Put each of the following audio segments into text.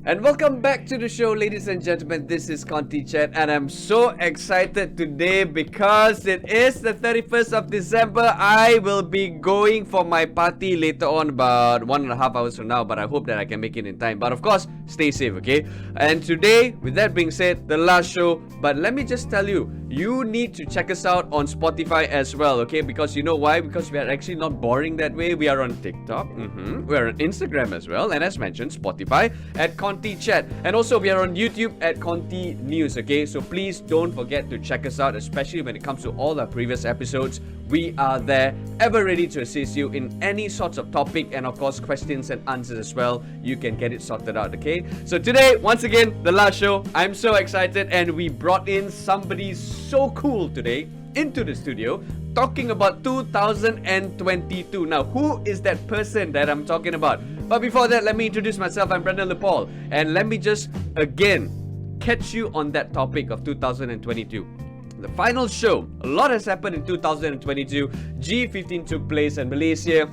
And welcome back to the show, ladies and gentlemen. This is Conty Chat, and I'm so excited today because it is the 31st of December. I will be going for my party later on, about 1.5 hours from now, but I hope that I can make it in time. But of course, stay safe, okay? And today, with that being said, the last show, but let me just tell you, you need to check us out on Spotify as well, okay? Because you know why? Because we are actually not boring that way. We are on TikTok, we are on Instagram as well, and as mentioned, Spotify at CONTY CHAT, and also we are on YouTube at ContyNews, okay? So please don't forget to check us out, especially when it comes to all our previous episodes. We are there, ever ready to assist you in any sorts of topic, and of course questions and answers as well. You can get it sorted out, okay? So today, once again, the last show. I'm so excited, and we brought in somebody so cool today into the studio, talking about 2022. Now, who is that person that I'm talking about? But before that, let me introduce myself. I'm Brendan Lipaul, and let me just again catch you on that topic of 2022. The final show. A lot has happened in 2022. G15 took place in Malaysia.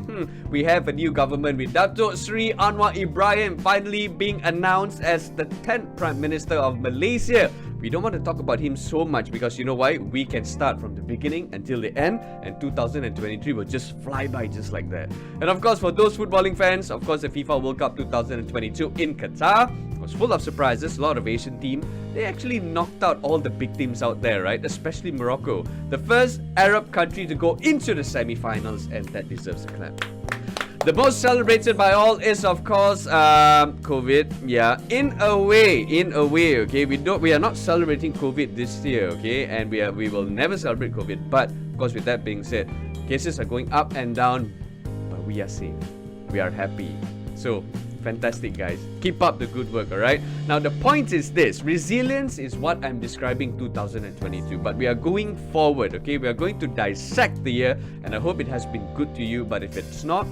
We have a new government with Datuk Sri Anwar Ibrahim finally being announced as the 10th Prime Minister of Malaysia. We don't want to talk about him so much because you know why? We can start from the beginning until the end, and 2023 will just fly by just like that. And of course, for those footballing fans, of course, the FIFA World Cup 2022 in Qatar was full of surprises. A lot of Asian teams. They actually knocked out all the big teams out there, right? Especially Morocco, the first Arab country to go into the semi-finals, and that deserves a clap. The most celebrated by all is, of course, COVID. Yeah, in a way, okay. We are not celebrating COVID this year, okay, and we will never celebrate COVID. But of course, with that being said, cases are going up and down, but we are safe. We are happy. So fantastic, guys. Keep up the good work, alright? Now, the point is this. Resilience is what I'm describing 2022. But we are going forward, okay? We are going to dissect the year, and I hope it has been good to you. But if it's not,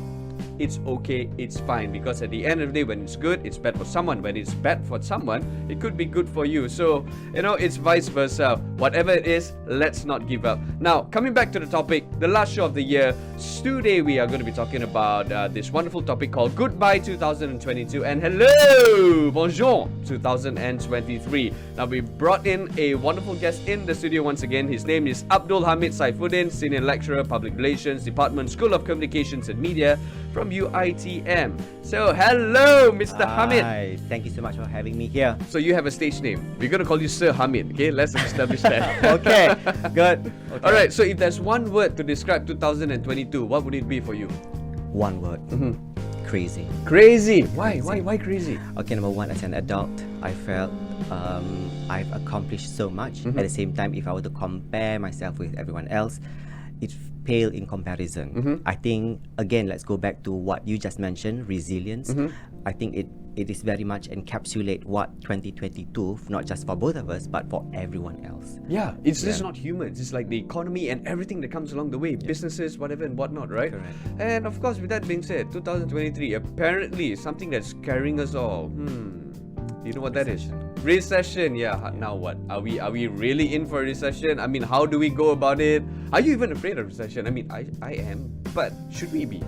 it's okay, it's fine, because at the end of the day, when it's good, it's bad for someone. When it's bad for someone, it could be good for you. So, you know, it's vice versa. Whatever it is, let's not give up. Now, coming back to the topic, the last show of the year, today we are going to be talking about this wonderful topic called Goodbye 2022 and Hello, Bonjour 2023. Now, we brought in a wonderful guest in the studio once again. His name is Hamid Saifuddin, Senior Lecturer, Public Relations, Department, School of Communications and Media from UiTM. So, hello, Mr. Hamid. Hi, thank you so much for having me here. So, you have a stage name. We're going to call you Sir Hamid, okay? Let's establish that. Okay, good. Okay. Alright, so if there's one word to describe 2022, what would it be for you? One word. Crazy. Crazy. Why crazy? Okay, number one, as an adult, I felt I've accomplished so much. At the same time, if I were to compare myself with everyone else, it's pale in comparison. I think, again, let's go back to what you just mentioned, resilience. I think it is very much encapsulate what 2022, not just for both of us, but for everyone else. Yeah, it's just not humans. It's like the economy and everything that comes along the way, businesses, whatever and whatnot, right? Correct. And of course, with that being said, 2023 apparently is something that's carrying us all. Do you know what that is? Recession. Yeah. Now what? Are we really in for a recession? I mean, how do we go about it? Are you even afraid of recession? I mean, I am, but should we be?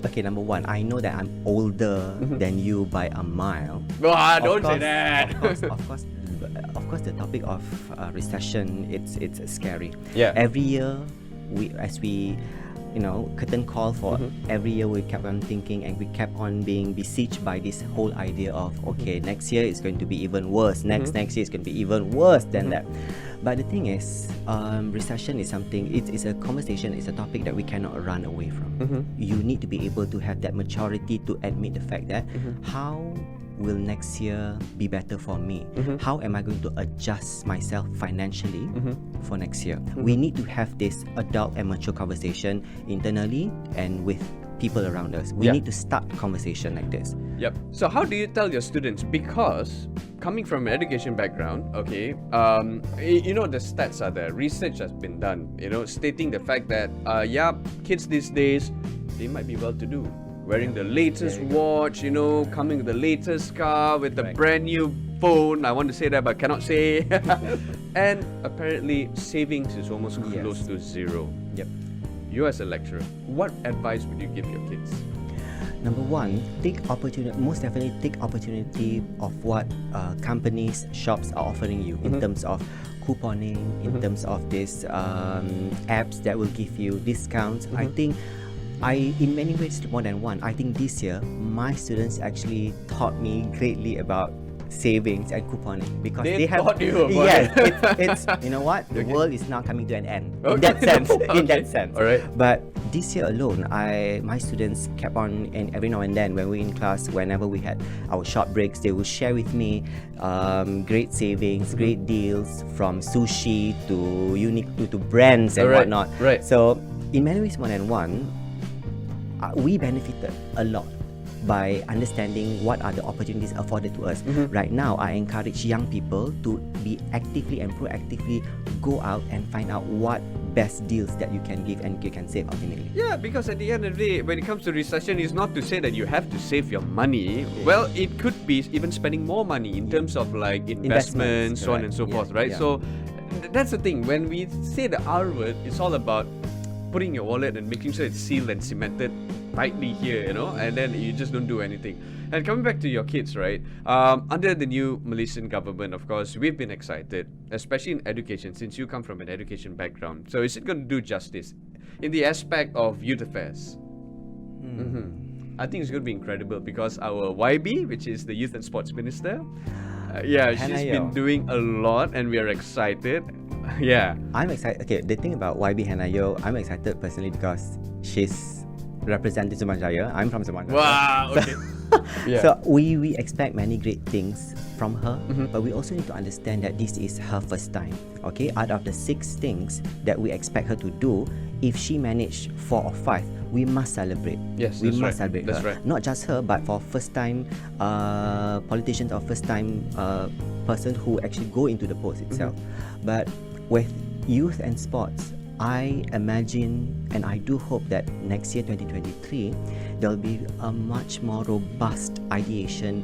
Okay, number one, I know that I'm older than you by a mile. Don't say that. Of course, the topic of recession, it's scary. Yeah. Every year, as we curtain call for every year, we kept on thinking, and we kept on being besieged by this whole idea of next year it's going to be even worse. Next year it's going to be even worse than that. But the thing is, recession is something, it's a conversation, it's a topic that we cannot run away from. You need to be able to have that maturity to admit the fact that how will next year be better for me? How am I going to adjust myself financially for next year? We need to have this adult and mature conversation internally and with people around us. We need to start conversation like this. Yep. So how do you tell your students? Because coming from an education background, okay, the stats are there. Research has been done, stating the fact that, kids these days, they might be well-to-do. Wearing the latest watch, coming with the latest car, with the brand new phone. I want to say that, but cannot say. And apparently, savings is almost close to zero. Yep. You as a lecturer, what advice would you give your kids? Number one, take opportunity. Most definitely, take opportunity of what companies, shops are offering you in terms of couponing, in terms of this apps that will give you discounts. I think in many ways more than one. I think this year my students actually taught me greatly about savings and couponing because They have taught you about yes, it. it's you know what, the world is now coming to an end in Okay. that sense. Okay. In that sense, All right. but this year alone, my students kept on, and every now and then when we're in class, whenever we had our short breaks, they will share with me great savings, great deals from sushi to unique to brands and Alright, whatnot. right. So in many ways, more than one, we benefited a lot by understanding what are the opportunities afforded to us. Right now, I encourage young people to be actively and proactively go out and find out what best deals that you can give and you can save ultimately. Yeah, because at the end of the day, when it comes to recession, it's not to say that you have to save your money. Well, it could be even spending more money in terms of like investments, so on and so correct. forth, Yeah, right? yeah. So that's the thing. When we say the R word, it's all about putting your wallet and making sure it's sealed and cemented tightly here, you know, and then you just don't do anything. And coming back to your kids, right? Under the new Malaysian government, of course, we've been excited, especially in education, since you come from an education background. So is it going to do justice in the aspect of youth affairs? I think it's going to be incredible because our YB, which is the Youth and Sports Minister, she's been doing a lot and we are excited. Yeah. I'm excited. Okay, the thing about YB Hanayo, I'm excited personally because she's representing Sumanjaya. I'm from Sumanjaya. Wow, okay. Yeah. So we expect many great things from her, but we also need to understand that this is her first time. Okay, out of the 6 things that we expect her to do, if she managed 4 or 5, we must celebrate. Yes, we that's must right. celebrate That's her. right. Not just her, but for first time politicians or first time person who actually go into the post itself. But with youth and sports, I imagine and I do hope that next year 2023 there'll be a much more robust ideation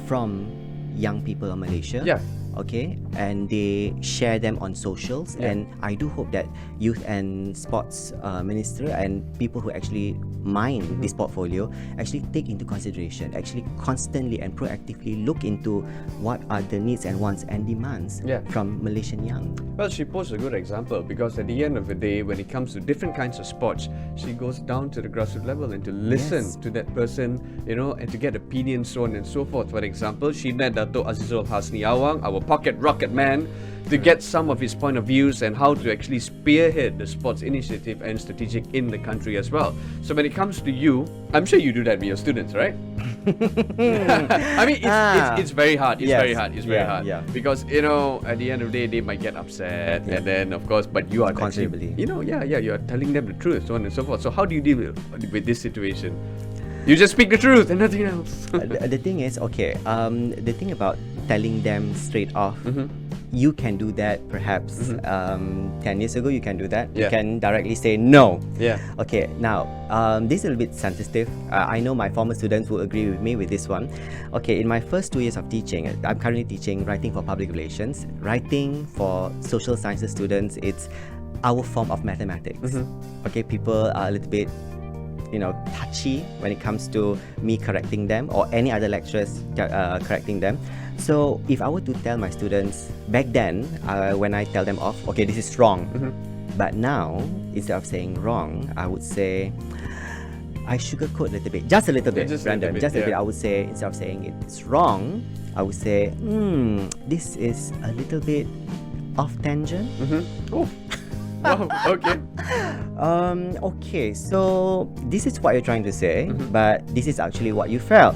from young people in Malaysia. Yeah. Okay, and they share them on socials, and I do hope that youth and sports minister and people who actually mind this portfolio actually take into consideration, actually constantly and proactively look into what are the needs and wants and demands from Malaysian young. Well, she posed a good example because at the end of the day, when it comes to different kinds of sports, she goes down to the grassroots level and to listen to that person, you know, and to get opinions, so on and so forth. For example, she met Dato' Azizul Hasni Awang, our pocket rocket man, to get some of his point of views and how to actually spearhead the sports initiative and strategic in the country as well. So when it comes to you, I'm sure you do that with your students, right? I mean, it's very hard. It's very hard. It's very hard. Yeah. Because, you know, at the end of the day, they might get upset. And then, of course, but you are actually, you know, you are telling them the truth, so on and so forth. So how do you deal with this situation? You just speak the truth and nothing else. The thing is, okay, the thing about telling them straight off, you can do that perhaps 10 years ago, you can do that. You can directly say no. Yeah. Okay, now, this is a little bit sensitive. I know my former students will agree with me with this one. Okay, in my first 2 years of teaching, I'm currently teaching writing for public relations. Writing for social sciences students, it's our form of mathematics. Okay, people are a little bit, you know, touchy when it comes to me correcting them or any other lecturers correcting them. So if I were to tell my students back then, when I tell them off, okay, this is wrong. But now, instead of saying wrong, I would say, I sugarcoat a little bit, just a little bit, Brandon, just a little bit. I would say, instead of saying it's wrong, I would say, this is a little bit off tangent. Oh. Wow, okay. Okay, so this is what you're trying to say, but this is actually what you felt.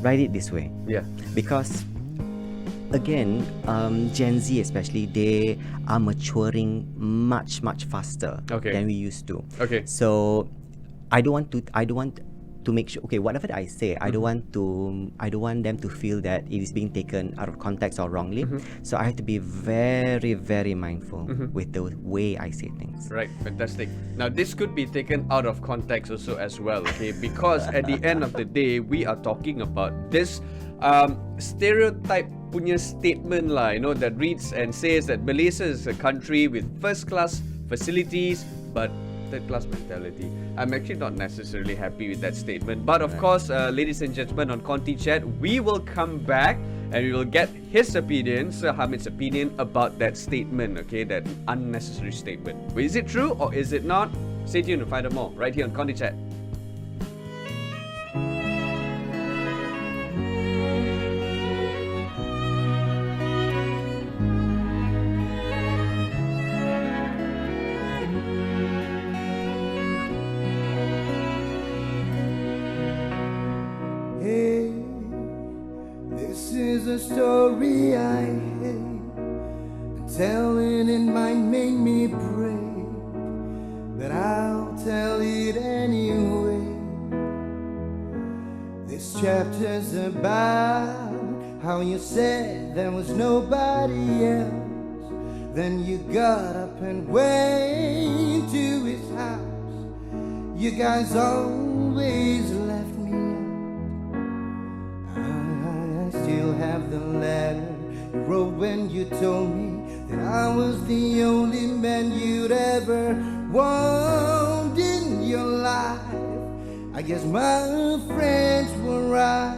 Write it this way. Yeah. Because again, Gen Z especially, they are maturing much faster than we used to. Okay. So I don't want to make sure, okay, whatever I say, I don't want them to feel that it is being taken out of context or wrongly. So I have to be very mindful with the way I say things. Right, fantastic. Now this could be taken out of context also as well, okay? Because at the end of the day, we are talking about this stereotype punya statement lah, you know, that reads and says that Malaysia is a country with first class facilities, but third class mentality. I'm actually not necessarily happy with that statement. But of course, ladies and gentlemen, on Conty Chat, we will come back and we will get his opinion, Sir Hamid's opinion about that statement, okay, that unnecessary statement. But is it true or is it not? Stay tuned to find out more right here on Conty Chat. Hey, this is a story I hate. Telling it might make me break, but I'll tell it anyway. This chapter's about how you said there was nobody else. Then you got up and went to his house. You guys always left me out. I still have the letter you wrote when you told me that I was the only man you'd ever want in your life. I guess my friends were right.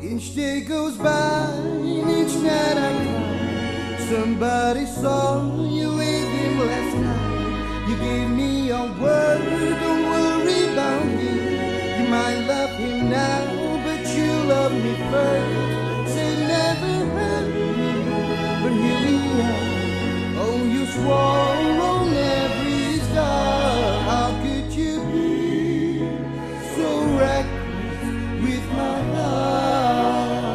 Each day goes by, each night I cry. Somebody saw you with him last night. You gave me your word, don't worry about him. You might love him now, but you love me first. Say never hurt me, but here we are. Oh, you swore on every star. How could you be so reckless with my heart?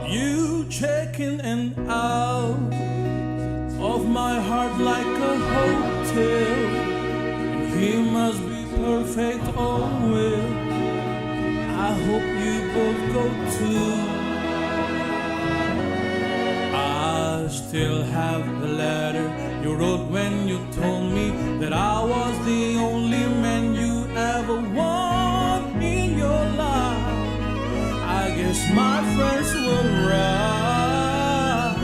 You checking in out of my heart like a hotel, and he must be perfect, oh well. I hope you both go too. I still have the letter you wrote when you told me that I was the only man you ever want in your life. I guess my friends were right.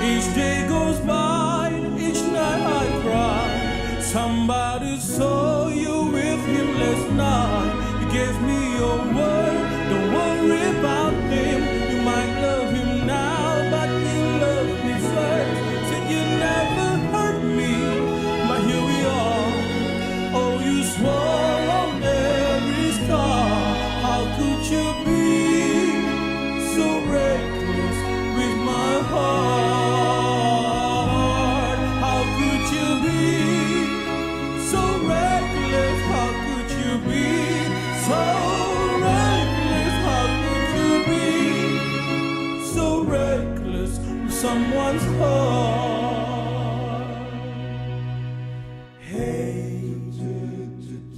Each day goes by, each night I cry. Somebody saw you with him last night. You gave me your word, don't worry about him. You might love him now, but you love me first. Said you never hurt me, but here we are. Oh, you swore on every star. How could you be so reckless with my heart? How could you be so reckless? How could you be so reckless? How could you be so reckless with someone's heart? Hey,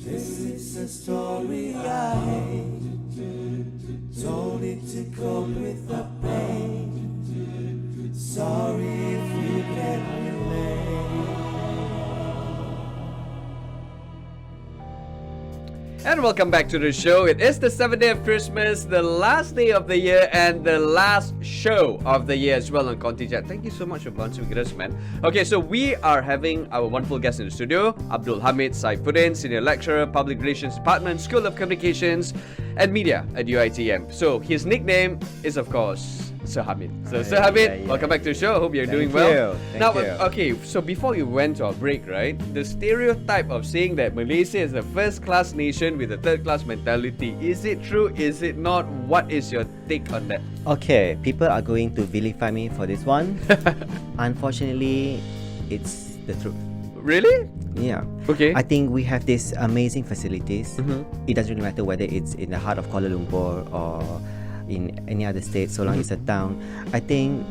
this is a story I hate. Told it to cope with the pain. Sorry if you can relate. And welcome back to the show. It is the 7th day of Christmas, the last day of the year, and the last show of the year as well on Conty Chat. Thank you so much for bouncing with us, man. Okay, so we are having our wonderful guest in the studio, Hamid Saifuddin, Senior Lecturer, Public Relations Department, School of Communications and Media at UiTM. So his nickname is, of course, Sir Hamid. So Sir Hamid, welcome back to the show. Hope you're doing well. Thank you. Okay, so before you went to our break, right? The stereotype of saying that Malaysia is a first-class nation with a third-class mentality, is it true? Is it not? What is your take on that? Okay, people are going to vilify me for this one. Unfortunately, it's the truth. Really? Yeah. Okay. I think we have these amazing facilities. It doesn't really matter whether it's in the heart of Kuala Lumpur or in any other state, so long it's a town. I think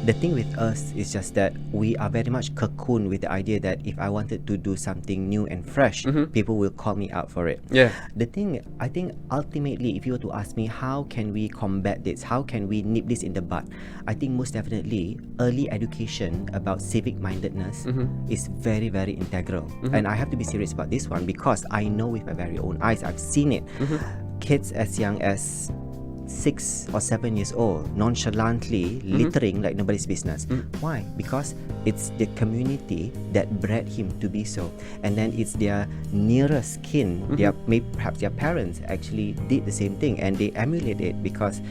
the thing with us is just that we are very much cocooned with the idea that if I wanted to do something new and fresh, people will call me out for it. Yeah. The thing, I think ultimately, if you were to ask me, how can we combat this? How can we nip this in the bud? I think most definitely, early education about civic mindedness is very, very integral. And I have to be serious about this one because I know with my very own eyes, I've seen it. Kids as young as 6 or 7 years old nonchalantly littering like nobody's business. Why? Because it's the community that bred him to be so, and then it's their nearest kin, perhaps their parents actually did the same thing, and they emulate it because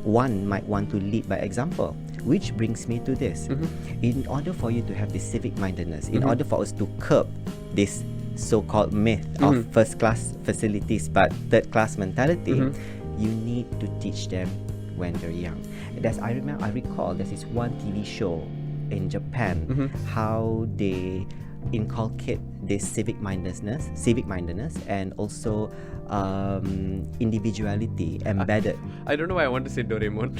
one might want to lead by example. Which brings me to this: in order for you to have this civic mindedness, in order for us to curb this so-called myth of first-class facilities but third-class mentality, you need to teach them when they're young. I recall there's this one TV show in Japan, how they inculcate this civic mindedness, and also individuality embedded. I don't know why I want to say Doraemon.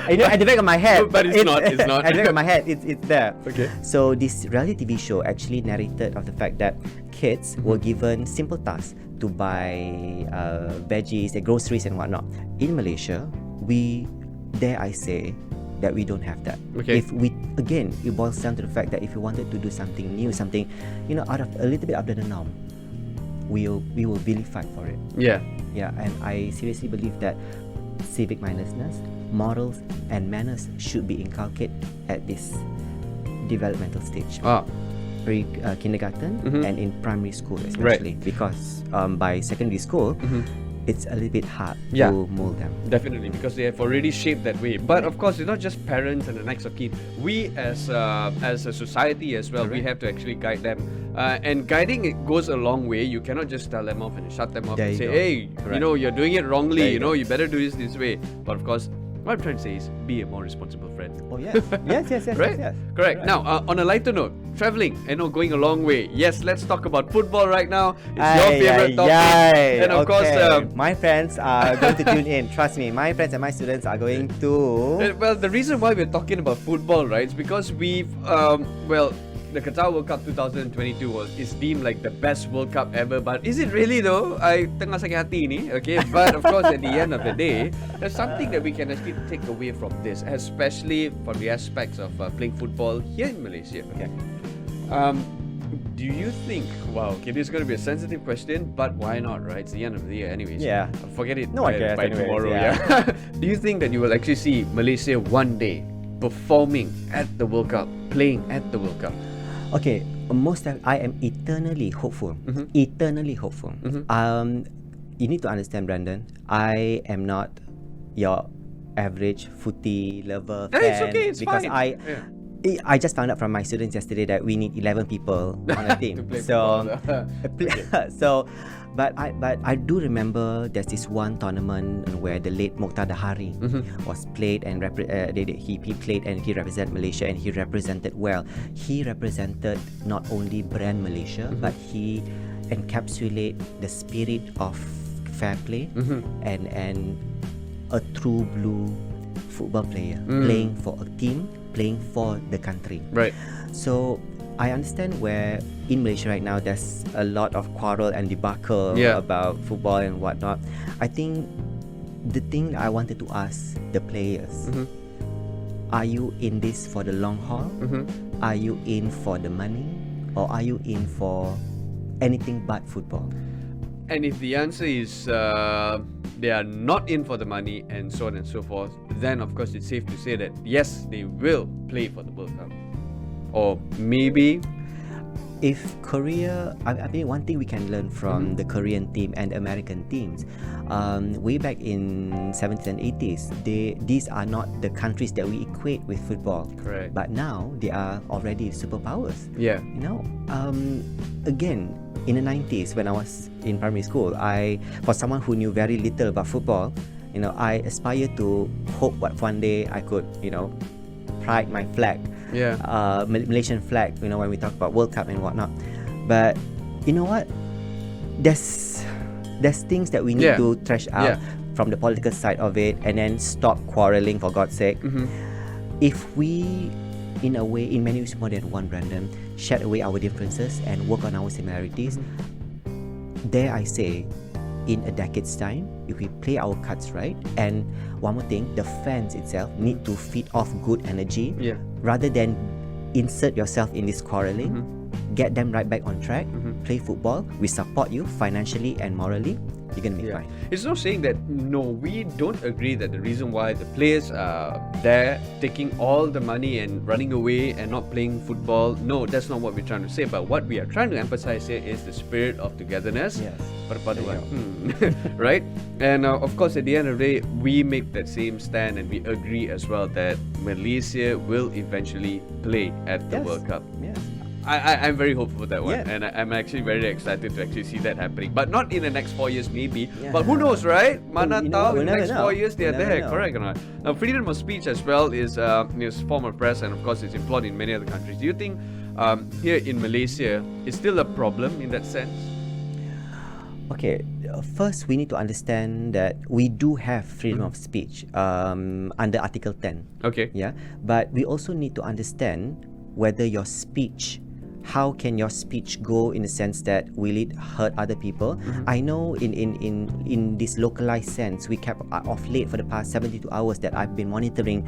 At the back of my head, but it's not. It's not. At the back of my head, it's there. Okay. So this reality TV show actually narrated of the fact that kids were given simple tasks to buy veggies, groceries, and whatnot. In Malaysia, dare I say, that we don't have that. Okay. If it boils down to the fact that if you wanted to do something new, something out of a little bit out of the norm, we will really fight for it. Yeah. And I seriously believe that civic mindedness, morals, and manners should be inculcated at this developmental stage. Kindergarten and in primary school especially, because by secondary school, it's a little bit hard to mold them. Definitely, because they have already shaped that way. But of course, it's not just parents and the next of kin. We as a society as well, we have to actually guide them. And guiding it goes a long way. You cannot just tell them off and shut them off and say, hey, you're doing it wrongly. You better do this way. But of course, what I'm trying to say is be a more responsible friend. Oh yes. yes. Right? Yes. Correct. Now, on a lighter note, traveling, going a long way. Yes, let's talk about football right now. It's your favorite topic. And of course, my friends are going to tune in. Trust me, my friends and my students are going to. Well, the reason why we're talking about football, right, is because we've the Qatar World Cup 2022 is deemed like the best World Cup ever. But is it really though? I tengah sakit hati ni, okay? But of course, at the end of the day, there's something that we can actually take away from this, especially from the aspects of playing football here in Malaysia. Okay. Do you think? Wow, okay, this is going to be a sensitive question, but why not, right? It's the end of the year, anyways. Yeah. Forget it. No one cares by anyways, tomorrow. yeah. Do you think that you will actually see Malaysia one day performing at the World Cup, playing at the World Cup? Okay, I am eternally hopeful. Eternally hopeful. You need to understand, Brandon, I am not your average footy lover fan. It's okay, it's because fine. I just found out from my students yesterday that we need 11 people on a team. To play football. But I do remember there's this one tournament where the late Mokhtar Dahari was played and he played and he represented Malaysia, and he represented well. He represented not only brand Malaysia, but he encapsulated the spirit of fair play and a true blue football player playing for a team, playing for the country. Right. So I understand where in Malaysia right now there's a lot of quarrel and debacle about football and whatnot. I think the thing I wanted to ask the players, are you in this for the long haul? Are you in for the money? Or are you in for anything but football? And if the answer is they are not in for the money and so on and so forth, then of course it's safe to say that yes, they will play for the World Cup. Or maybe if Korea, I mean, one thing we can learn from the Korean team and American teams, way back in 70s and 80s, these are not the countries that we equate with football. Correct. But now they are already superpowers. Yeah. Again, in the 90s when I was in primary school, for someone who knew very little about football, I aspired to hope what one day I could, pride my flag. Malaysian flag, when we talk about World Cup and whatnot. But you know what? There's things that we need to thresh out from the political side of it, and then stop quarreling, for God's sake. If we, in many ways more than one, Brandon, shed away our differences and work on our similarities, dare I say, in a decade's time, if we play our cards right, and one more thing, the fans itself need to feed off good energy rather than insert yourself in this quarreling. Get them right back on track. Play football. We support you financially and morally. you're gonna make fine. It's not saying that no, we don't agree that the reason why the players are there taking all the money and running away and not playing football. No, that's not what we're trying to say. But what we are trying to emphasize here is the spirit of togetherness. Yes. Perpaduan. Right? And of course, at the end of the day, we make that same stand and we agree as well that Malaysia will eventually play at the Yes. World Cup. Yes. I'm very hopeful for that one, Yeah. and I'm actually very excited to actually see that happening. But not in the next 4 years, maybe. Yeah. But who knows, right? Mana you know tahu what, in the we'll next never 4 know. years they are We'll never there. know. Correct or not? Now, freedom of speech as well is form of press, and of course, it's employed in many other countries. Do you think here in Malaysia is still a problem in that sense? Okay, first we need to understand that we do have freedom of speech under Article 10. Okay. Yeah, but we also need to understand whether your speech, how can your speech go in the sense that will it hurt other people? I know in this localized sense, we kept off late for the past 72 hours that I've been monitoring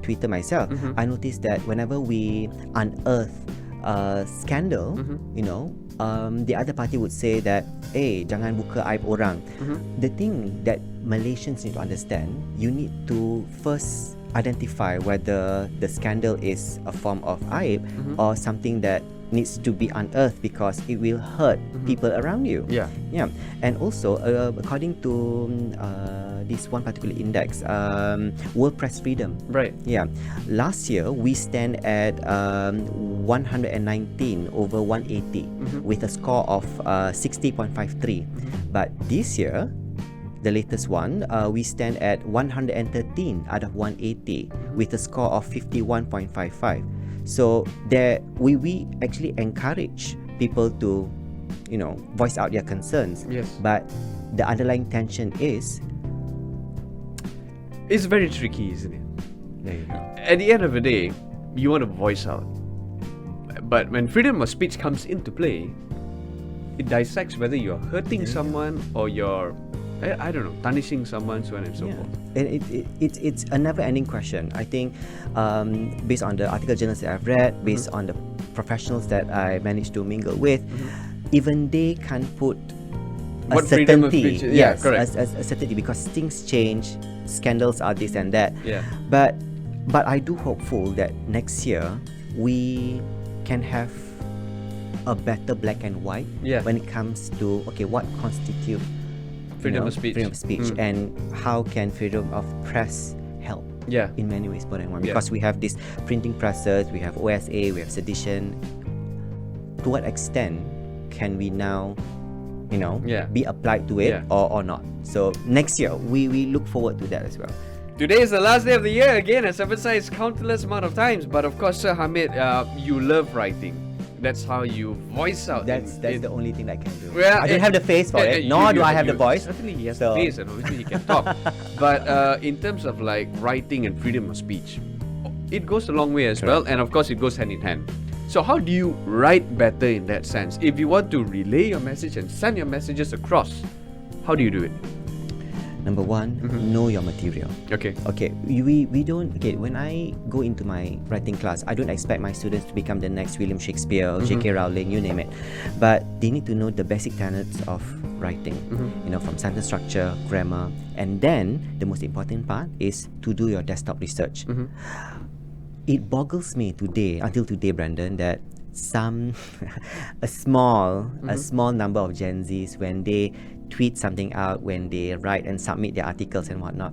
Twitter myself. I noticed that whenever we unearth a scandal, you know, the other party would say that, jangan buka aib orang. The thing that Malaysians need to understand, you need to first identify whether the scandal is a form of aib or something that needs to be unearthed because it will hurt people around you. Yeah. Yeah. And also, according to this one particular index, World Press Freedom. Right. Yeah. Last year, we stand at 119 over 180 with a score of 60.53. But this year, the latest one, we stand at 113 out of 180 with a score of 51.55. So there, we actually encourage people to, you know, voice out their concerns. Yes. But the underlying tension is, It's very tricky, isn't it? there you go. At the end of the day, you want to voice out. But when freedom of speech comes into play, it dissects whether you're hurting someone or you're, I don't know, tarnishing someone, so on and so forth. And it's a never-ending question. I think, based on the article journals that I've read, based on the professionals that I managed to mingle with, even they can't put a What freedom of certainty. speech is- yeah, Yes, correct. a certainty, because things change, scandals are this and that. Yeah. But I do hopeful that next year we can have a better black and white Yeah. when it comes to what constitute Freedom of speech. freedom of speech, and how can freedom of press help Yeah. in many ways, more than one. Yeah. Because we have these printing presses, we have OSA, we have sedition. To what extent can we now, Yeah. be applied to it Yeah. or not? So next year, we look forward to that as well. Today is the last day of the year again, as emphasized countless amount of times. But of course, Sir Hamid, you love writing. That's how you voice out. That's the only thing that I can do. Well, I don't have the face for it, nor do I have the voice. Certainly, he has So- the face, and obviously he can talk. But in terms of like writing and freedom of speech, it goes a long way as well, and of course, it goes hand in hand. So, how do you write better in that sense? If you want to relay your message and send your messages across, how do you do it? Number one, know your material. Okay. Okay, we don't. Okay, when I go into my writing class, I don't expect my students to become the next William Shakespeare, J.K. Rowling, you name it. But they need to know the basic tenets of writing. From sentence structure, grammar, and then the most important part is to do your desktop research. It boggles me until today, Brandon, that a small number of Gen Zs, when they tweet something out, when they write and submit their articles and whatnot,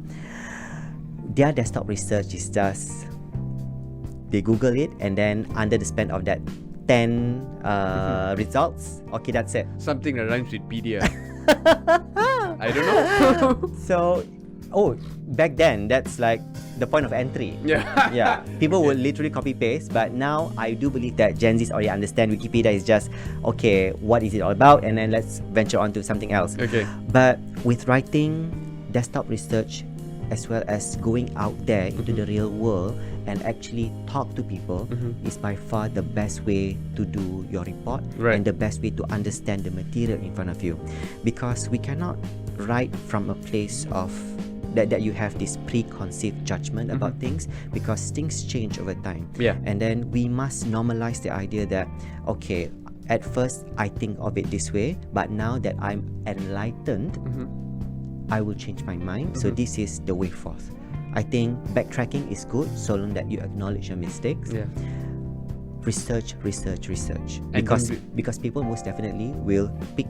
their desktop research is just, they Google it, and then under the span of that 10 results, okay, that's it. Something that rhymes with pedia. I don't know. So, back then, that's like the point of entry. Yeah. People would literally copy paste, but now I do believe that Gen Zs already understand Wikipedia is just, okay, what is it all about, and then let's venture on to something else. Okay. But with writing, desktop research, as well as going out there into the real world and actually talk to people, is by far the best way to do your report, Right. and the best way to understand the material in front of you, because we cannot write from a place of that you have this preconceived judgment about things, because things change over time. Yeah. And then we must normalize the idea that, okay, at first I think of it this way, but now that I'm enlightened, I will change my mind. So this is the way forth. I think backtracking is good so long that you acknowledge your mistakes. Yeah. Research. And Because people most definitely will pick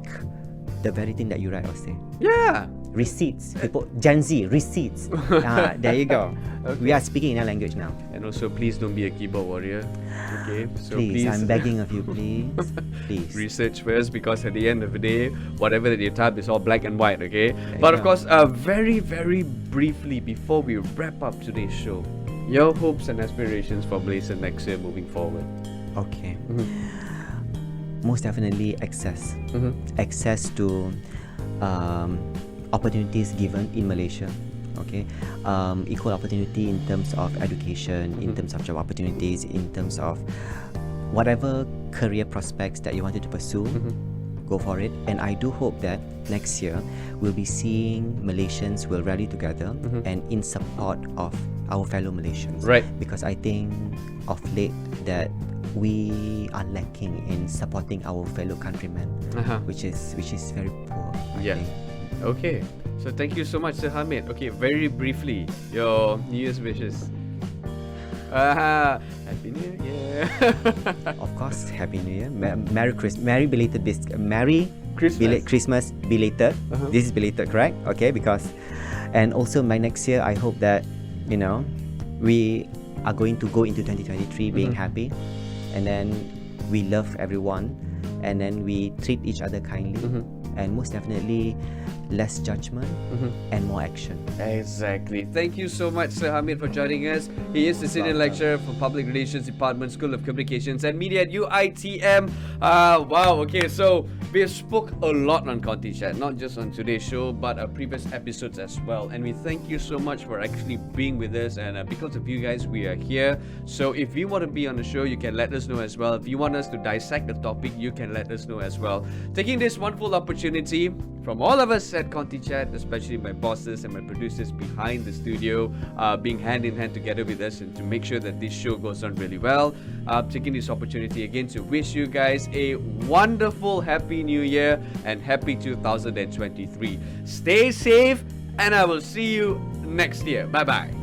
the very thing that you write or say. Yeah. Receipts. People, Gen Z, receipts. There you go. Okay. We are speaking in a language now. And also, please don't be a keyboard warrior. Okay. So Please, I'm begging of you, please. Please. research first, because at the end of the day, whatever that you type is all black and white. Okay. you But of go. course, very briefly before we wrap up today's show, your hopes and aspirations for Malaysia next year moving forward. Okay. Most definitely access. Access to opportunities given in Malaysia. Okay. Equal opportunity in terms of education, in terms of job opportunities, in terms of whatever career prospects that you wanted to pursue. Go for it. And I do hope that next year we'll be seeing Malaysians will rally together and in support of our fellow Malaysians. Right. Because I think of late that we are lacking in supporting our fellow countrymen, which is very poor. I Yeah. think. Okay. So thank you so much, Sir Hamid. Okay, very briefly, your New Year's wishes. Happy New Year. Of course, Happy New Year. Merry belated Merry Christmas. Christmas belated. This is belated, correct? Okay, because and also my next year, I hope that we are going to go into 2023 being happy, and then we love everyone, and then we treat each other kindly, and most definitely less judgment and more action. Exactly. Thank you so much, Sir Hamid, for joining us. He is the Senior Lecturer for Public Relations Department, School of Communications and Media at UITM. Wow, okay, so we have spoke a lot on Conty Chat, not just on today's show, but previous episodes as well. And we thank you so much for actually being with us. And because of you guys, we are here. So if you want to be on the show, you can let us know as well. If you want us to dissect the topic, you can let us know as well. Taking this wonderful opportunity from all of us at Conty Chat, especially my bosses and my producers behind the studio, being hand in hand together with us and to make sure that this show goes on really well. Taking this opportunity again to wish you guys a wonderful Happy New Year and Happy 2023. Stay safe, and I will see you next year. Bye bye.